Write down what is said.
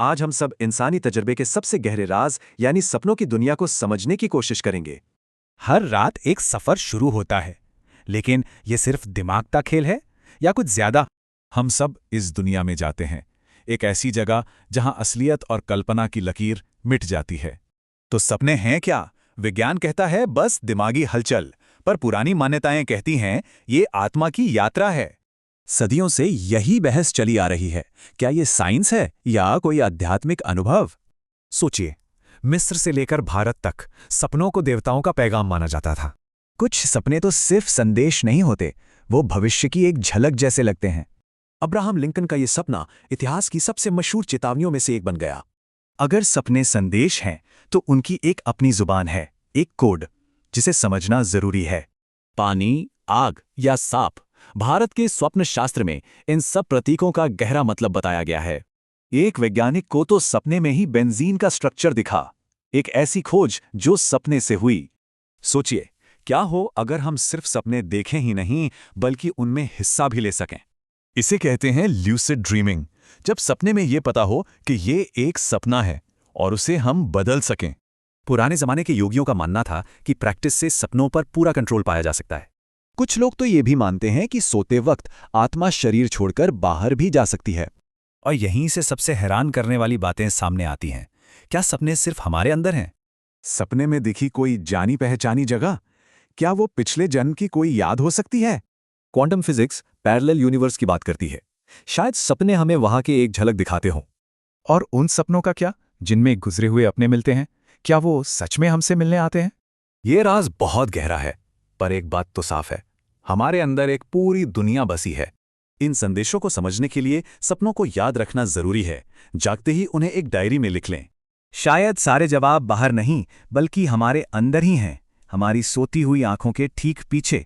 आज हम सब इंसानी तजुर्बे के सबसे गहरे राज यानी सपनों की दुनिया को समझने की कोशिश करेंगे। हर रात एक सफर शुरू होता है, लेकिन ये सिर्फ दिमाग का खेल है या कुछ ज्यादा? हम सब इस दुनिया में जाते हैं, एक ऐसी जगह जहां असलियत और कल्पना की लकीर मिट जाती है। तो सपने हैं क्या? विज्ञान कहता है बस दिमागी हलचल, पर पुरानी मान्यताएं कहती हैं ये आत्मा की यात्रा है। सदियों से यही बहस चली आ रही है, क्या ये साइंस है या कोई आध्यात्मिक अनुभव? सोचिए, मिस्र से लेकर भारत तक सपनों को देवताओं का पैगाम माना जाता था। कुछ सपने तो सिर्फ संदेश नहीं होते, वो भविष्य की एक झलक जैसे लगते हैं। अब्राहम लिंकन का ये सपना इतिहास की सबसे मशहूर चेतावनियों में से एक बन गया। अगर सपने संदेश हैं, तो उनकी एक अपनी जुबान है, एक कोड, जिसे समझना जरूरी है। पानी, आग या सांप, भारत के स्वप्न शास्त्र में इन सब प्रतीकों का गहरा मतलब बताया गया है। एक वैज्ञानिक को तो सपने में ही बेंजीन का स्ट्रक्चर दिखा, एक ऐसी खोज जो सपने से हुई। सोचिए, क्या हो अगर हम सिर्फ सपने देखें ही नहीं बल्कि उनमें हिस्सा भी ले सकें। इसे कहते हैं ल्यूसिड ड्रीमिंग, जब सपने में ये पता हो कि ये एक सपना है और उसे हम बदल सकें। पुराने जमाने के योगियों का मानना था कि प्रैक्टिस से सपनों पर पूरा कंट्रोल पाया जा सकता है। कुछ लोग तो ये भी मानते हैं कि सोते वक्त आत्मा शरीर छोड़कर बाहर भी जा सकती है। और यहीं से सबसे हैरान करने वाली बातें सामने आती हैं। क्या सपने सिर्फ हमारे अंदर हैं? सपने में दिखी कोई जानी पहचानी जगह, क्या वो पिछले जन्म की कोई याद हो सकती है? क्वांटम फिजिक्स पैरेलल यूनिवर्स की बात करती है। शायद सपने हमें वहां की एक झलक दिखाते हों। और उन सपनों का क्या जिनमें गुजरे हुए अपने मिलते हैं? क्या वो सच में हमसे मिलने आते हैं? ये राज बहुत गहरा है, पर एक बात तो साफ है, हमारे अंदर एक पूरी दुनिया बसी है। इन संदेशों को समझने के लिए सपनों को याद रखना जरूरी है। जागते ही उन्हें एक डायरी में लिख लें। शायद सारे जवाब बाहर नहीं, बल्कि हमारे अंदर ही हैं, हमारी सोती हुई आंखों के ठीक पीछे।